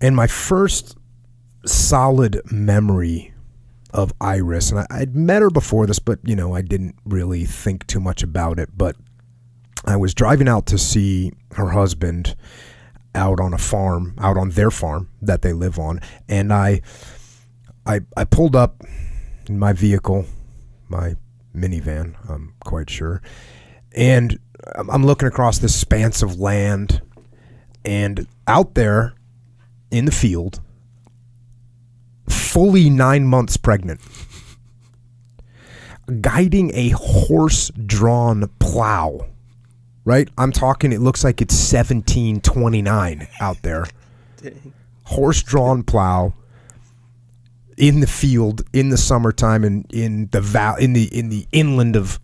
And my first solid memory of Iris, and I'd met her before this, but, you know, I didn't really think too much about it. But I was driving out to see her husband out on a farm, out on their farm that they live on. And I pulled up in my vehicle, my minivan, I'm quite sure. And I'm looking across this expanse of land, and out there in the field, fully 9 months pregnant, guiding a horse-drawn plow, right? I'm talking, it looks like it's 1729 out there. Dang. Horse-drawn plow in the field in the summertime and in the inland of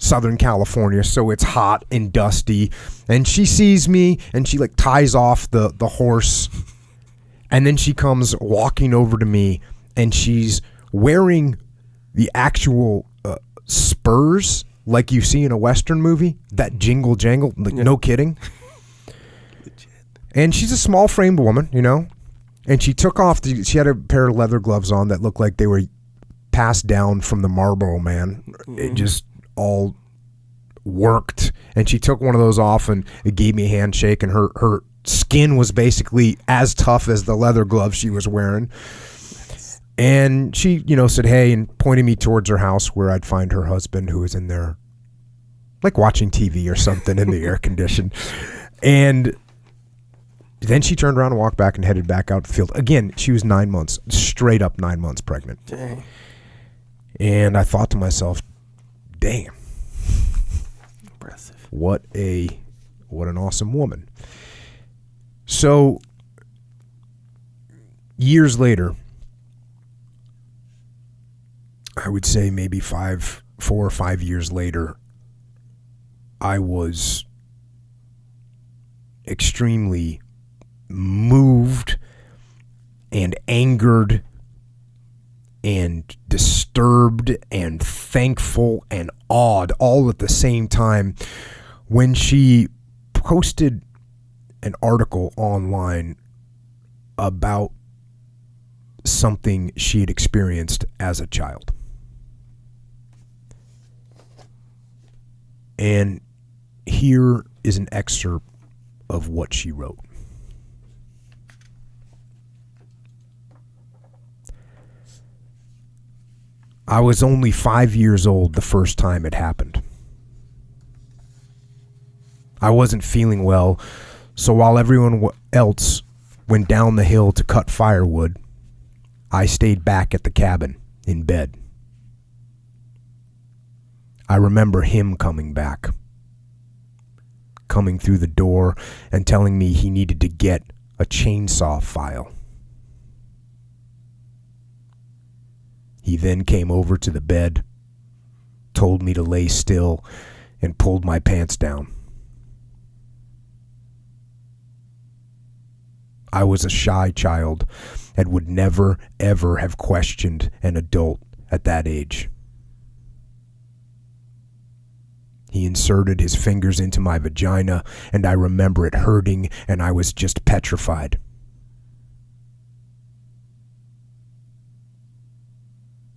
Southern California, so it's hot and dusty. And she sees me, and she like ties off the horse, and then she comes walking over to me, and she's wearing the actual spurs like you see in a Western movie, that jingle jangle, like, no kidding. And she's a small framed woman, you know, and she took off, she had a pair of leather gloves on that looked like they were passed down from the Marlboro Man. It just all worked, and she took one of those off, and it gave me a handshake, and her skin was basically as tough as the leather gloves she was wearing. And she, you know, said hey and pointed me towards her house where I'd find her husband, who was in there like watching TV or something in the air condition. And then she turned around and walked back and headed back out to the field. Again, she was 9 months, straight up 9 months pregnant. Dang. And I thought to myself, damn. Impressive. What an awesome woman. So years later, I would say maybe 4 or 5 years later, I was extremely moved and angered and disturbed and thankful and awed all at the same time when she posted an article online about something she had experienced as a child. And here is an excerpt of what she wrote. I was only 5 years old the first time it happened. I wasn't feeling well, so while everyone else went down the hill to cut firewood, I stayed back at the cabin in bed. I remember him coming back, coming through the door and telling me he needed to get a chainsaw file. He then came over to the bed, told me to lay still, and pulled my pants down. I was a shy child and would never, ever have questioned an adult at that age. He inserted his fingers into my vagina, and I remember it hurting, and I was just petrified.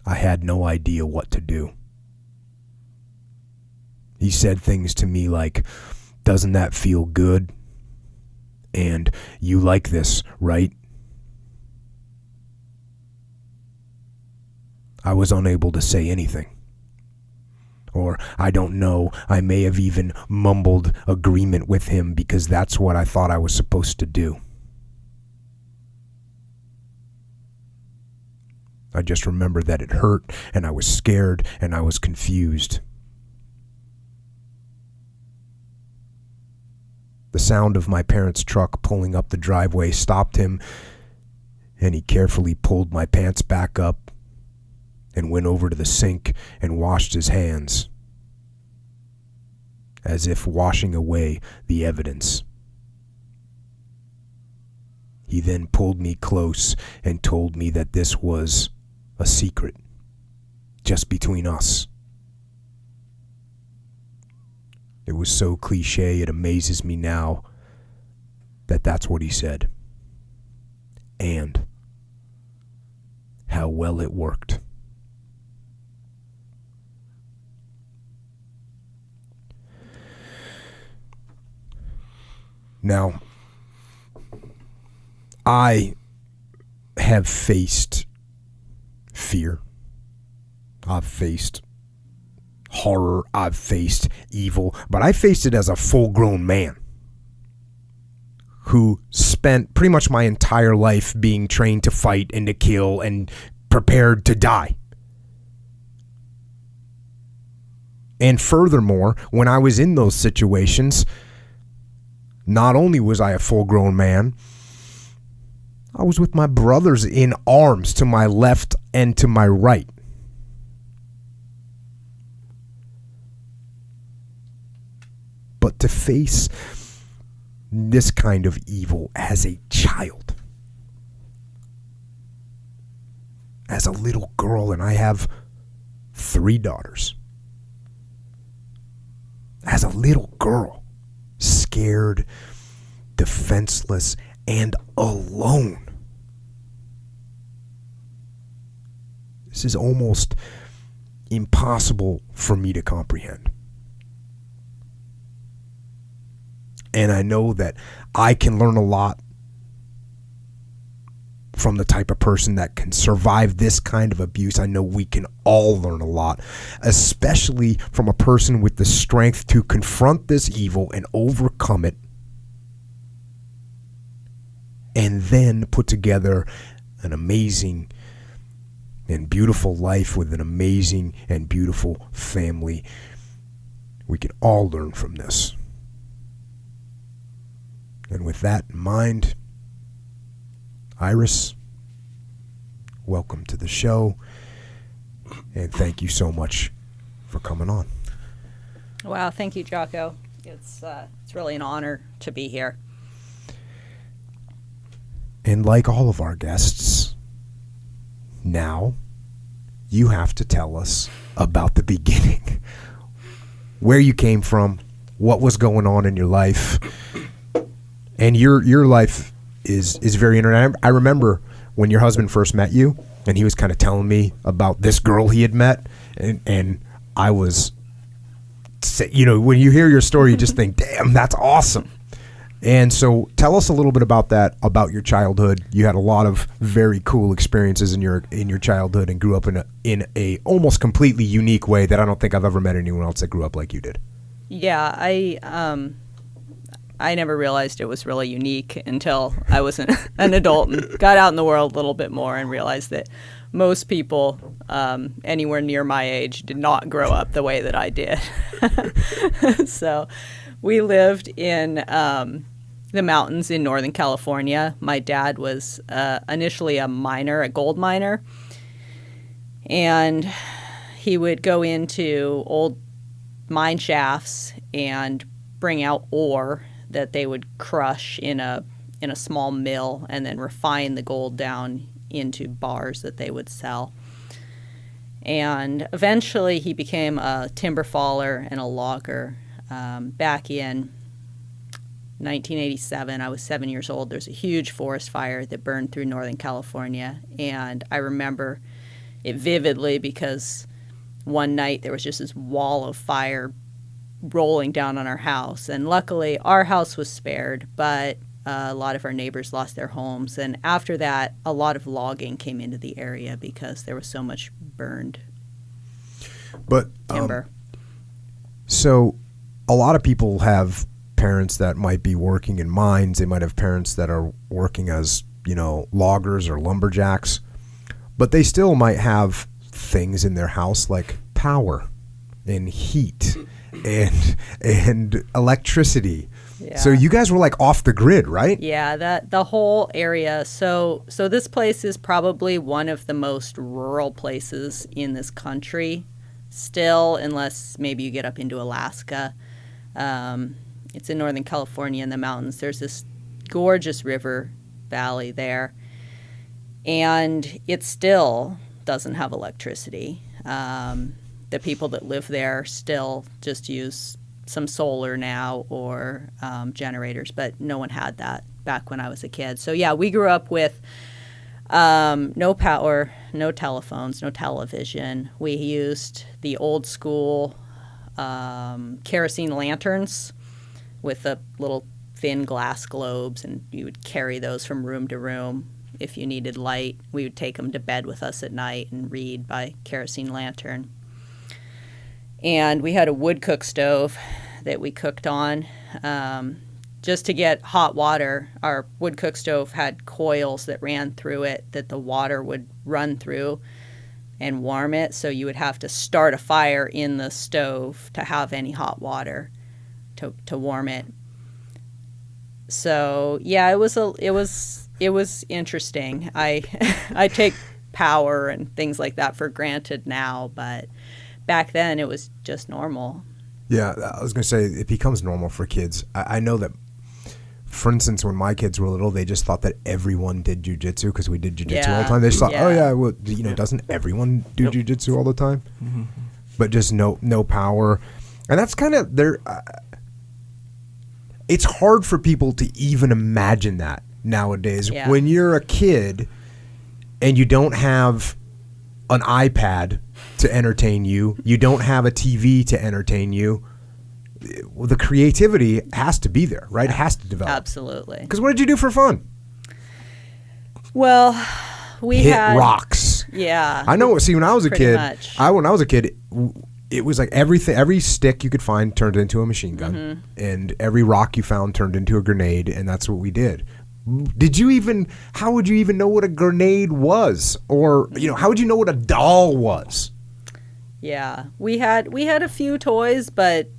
I had no idea what to do. He said things to me like, "Doesn't that feel good? And you like this, right?" I was unable to say anything. Or, I don't know, I may have even mumbled agreement with him because that's what I thought I was supposed to do. I just remember that it hurt, and I was scared, and I was confused. The sound of my parents' truck pulling up the driveway stopped him, and he carefully pulled my pants back up and went over to the sink and washed his hands, as if washing away the evidence. He then pulled me close and told me that this was a secret, just between us. It was so cliche, it amazes me now that that's what he said. and how well it worked. Now, I have faced fear. I've faced horror. I've faced evil. But I faced it as a full-grown man who spent pretty much my entire life being trained to fight and to kill and prepared to die. And furthermore, when I was in those situations, not only was I a full-grown man, I was with my brothers in arms to my left and to my right. But to face this kind of evil as a child, as a little girl, and I have 3 daughters, as a little girl, scared, defenseless, and alone. This is almost impossible for me to comprehend. And I know that I can learn a lot from the type of person that can survive this kind of abuse. I know we can all learn a lot, especially from a person with the strength to confront this evil and overcome it, and then put together an amazing and beautiful life with an amazing and beautiful family. We can all learn from this. And with that in mind, Iris, welcome to the show, and thank you so much for coming on. Wow, thank you, Jocko. It's really an honor to be here. And like all of our guests, now you have to tell us about the beginning. Where you came from, what was going on in your life. And your life is very interesting. I remember when your husband first met you, and he was kind of telling me about this girl he had met, and I was, when you hear your story, you just think, damn, that's awesome. And so tell us a little bit about that, about your childhood. You had a lot of very cool experiences in your childhood and grew up in a almost completely unique way that I don't think I've ever met anyone else that grew up like you did. Yeah, I never realized it was really unique until I was an adult and got out in the world a little bit more and realized that most people anywhere near my age did not grow up the way that I did. So we lived in the mountains in Northern California. My dad was initially a miner, a gold miner, and he would go into old mine shafts and bring out ore that they would crush in a small mill and then refine the gold down into bars that they would sell. And eventually he became a timber faller and a logger. Back in 1987, I was 7 years old. There's a huge forest fire that burned through Northern California, and I remember it vividly because one night there was just this wall of fire rolling down on our house, and luckily our house was spared, but a lot of our neighbors lost their homes. And after that, a lot of logging came into the area because there was so much burned timber. So a lot of people have parents that might be working in mines. They might have parents that are working as, loggers or lumberjacks, but they still might have things in their house like power and heat and electricity. Yeah. So you guys were like off the grid, right? Yeah, the whole area. So this place is probably one of the most rural places in this country still, unless maybe you get up into Alaska. It's in Northern California in the mountains. There's this gorgeous river valley there, and it still doesn't have electricity. The people that live there still just use some solar now or generators, but no one had that back when I was a kid. So yeah, we grew up with No power, no telephones, no television. We used the old school kerosene lanterns with the little thin glass globes, and you would carry those from room to room. If you needed light, we would take them to bed with us at night and read by kerosene lantern. And we had a wood cook stove that we cooked on. Just to get hot water, our wood cook stove had coils that ran through it that the water would run through and warm it. So you would have to start a fire in the stove to have any hot water to warm it. So yeah, it was interesting. I take power and things like that for granted now, but back then it was just normal. Yeah, I was going to say it becomes normal for kids. I know that, for instance, when my kids were little, they just thought that everyone did jujitsu because we did jujitsu all the time. They just thought, oh yeah, well, doesn't everyone do jujitsu all the time? Mm-hmm. But just no power, and that's kind of their. It's hard for people to even imagine that nowadays. Yeah. When you're a kid and you don't have an iPad to entertain you, you don't have a TV to entertain you. Well, the creativity has to be there, right? It has to develop. Absolutely. Because what did you do for fun? Well, we hit had rocks. Yeah. I know. See, when I was a kid, when I was a kid, it was like every stick you could find turned into a machine gun, mm-hmm. and every rock you found turned into a grenade, and that's what we did. How would you even know what a grenade was? Or, how would you know what a doll was? Yeah. We had a few toys, but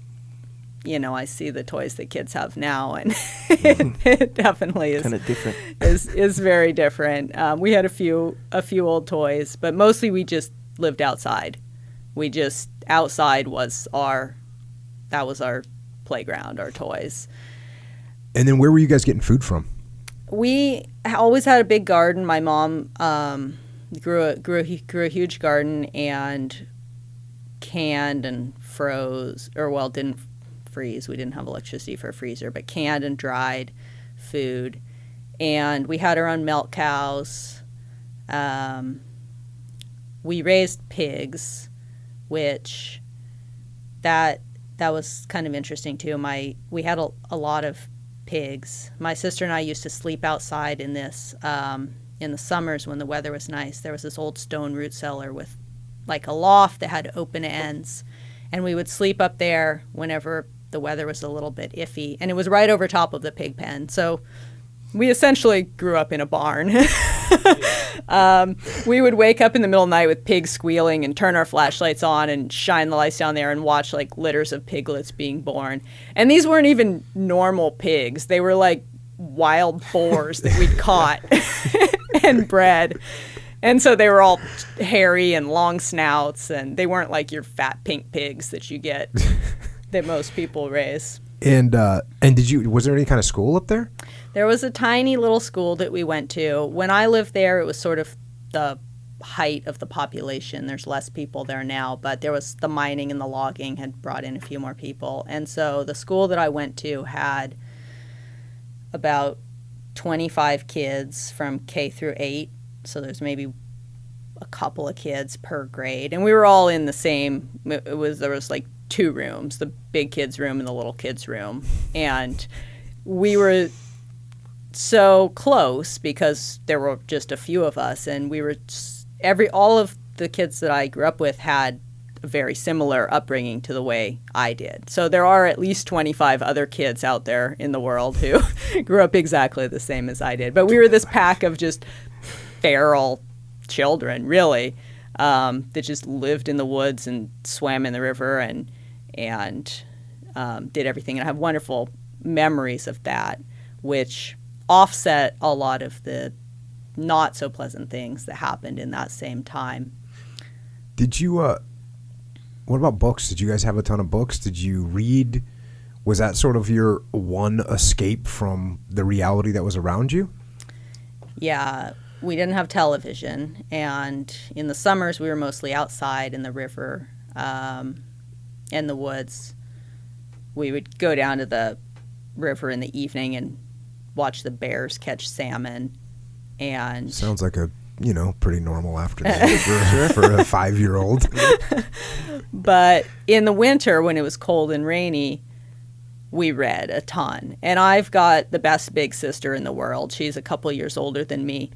I see the toys that kids have now, and it definitely is kind of different. is very different. We had a few old toys, but mostly we just lived outside. Outside was our playground, our toys. And then where were you guys getting food from? We always had a big garden. My mom grew a huge garden and canned and froze, didn't freeze. We didn't have electricity for a freezer, but canned and dried food. And we had our own milk cows. We raised pigs, which that was kind of interesting too. We had a lot of pigs. My sister and I used to sleep outside in this in the summers when the weather was nice. There was this old stone root cellar with like a loft that had open ends, and we would sleep up there whenever the weather was a little bit iffy, and it was right over top of the pig pen. So we essentially grew up in a barn. We would wake up in the middle of the night with pigs squealing and turn our flashlights on and shine the lights down there and watch like litters of piglets being born. And these weren't even normal pigs. They were like wild boars that we'd caught and bred. And so they were all hairy and long snouts, and they weren't like your fat pink pigs that you get that most people raise. And was there any kind of school up there? There was a tiny little school that we went to. When I lived there, it was sort of the height of the population. There's less people there now, but there was the mining and the logging had brought in a few more people. And so the school that I went to had about 25 kids from K through 8. So there's maybe a couple of kids per grade. And we were all in the same, there was like 2 rooms, the big kids room and the little kids room. And we were so close because there were just a few of us, and we were all of the kids that I grew up with had a very similar upbringing to the way I did. So there are at least 25 other kids out there in the world who grew up exactly the same as I did. But we were this pack of just feral children, really, that just lived in the woods and swam in the river and did everything. And I have wonderful memories of that, which offset a lot of the not so pleasant things that happened in that same time. Did you, what about books? Did you guys have a ton of books? Did you read? Was that sort of your one escape from the reality that was around you? Yeah, we didn't have television, and in the summers we were mostly outside in the river and the woods. We would go down to the river in the evening and watch the bears catch salmon, And sounds like a pretty normal afternoon for a 5-year-old. But in the winter, when it was cold and rainy, we read a ton. And I've got the best big sister in the world. She's a couple years older than me.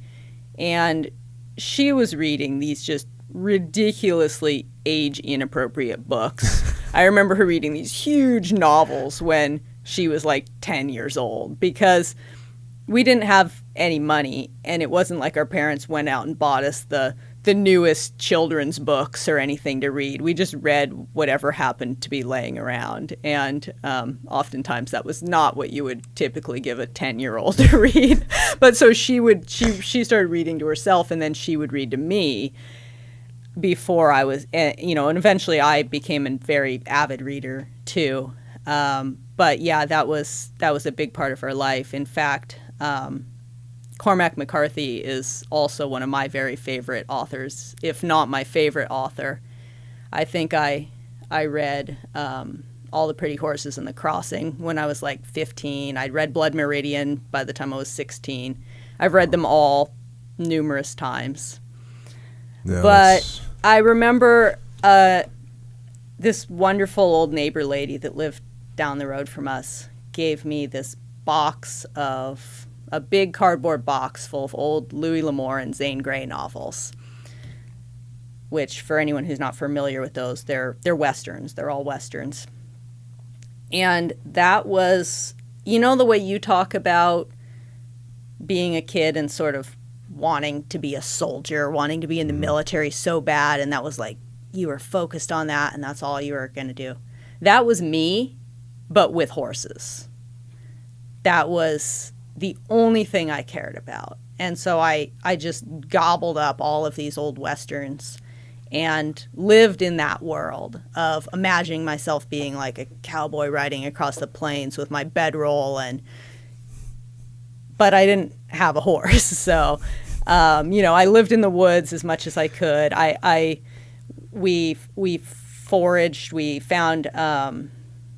And she was reading these just ridiculously age-inappropriate books. I remember her reading these huge novels when she was like 10 years old, because we didn't have any money, and it wasn't like our parents went out and bought us the newest children's books or anything to read. We just read whatever happened to be laying around, and oftentimes that was not what you would typically give a 10-year-old to read. But so she started reading to herself, and then she would read to me before I was, and eventually I became a very avid reader too. But yeah, that was a big part of her life. In fact, Cormac McCarthy is also one of my very favorite authors, if not my favorite author. I think I read All the Pretty Horses and the Crossing when I was like 15. I'd read Blood Meridian by the time I was 16. I've read them all numerous times. Yeah, but I remember this wonderful old neighbor lady that lived down the road from us gave me this box of a big cardboard box full of old Louis L'Amour and Zane Grey novels, which, for anyone who's not familiar with those, they're Westerns. They're all Westerns. And that was, the way you talk about being a kid and sort of wanting to be a soldier, wanting to be in the military so bad, and that was like, you were focused on that, and that's all you were going to do. That was me, but with horses. That was the only thing I cared about. And so I just gobbled up all of these old Westerns and lived in that world of imagining myself being like a cowboy riding across the plains with my bedroll, but I didn't have a horse. So, I lived in the woods as much as I could. We foraged, we found,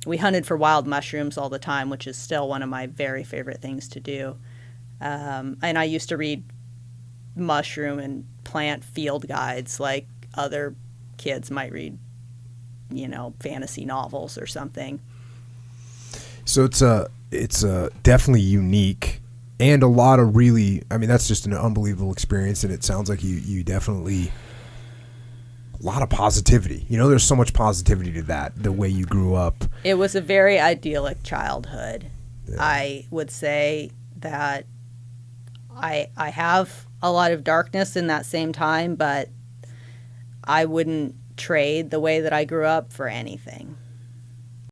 we hunted for wild mushrooms all the time, which is still one of my very favorite things to do. And I used to read mushroom and plant field guides like other kids might read, fantasy novels or something. So it's definitely unique, and a lot of really, that's just an unbelievable experience, and it sounds like you definitely, a lot of positivity. There's so much positivity to that, the way you grew up. It was a very idyllic childhood. Yeah. I would say that I have a lot of darkness in that same time, but I wouldn't trade the way that I grew up for anything.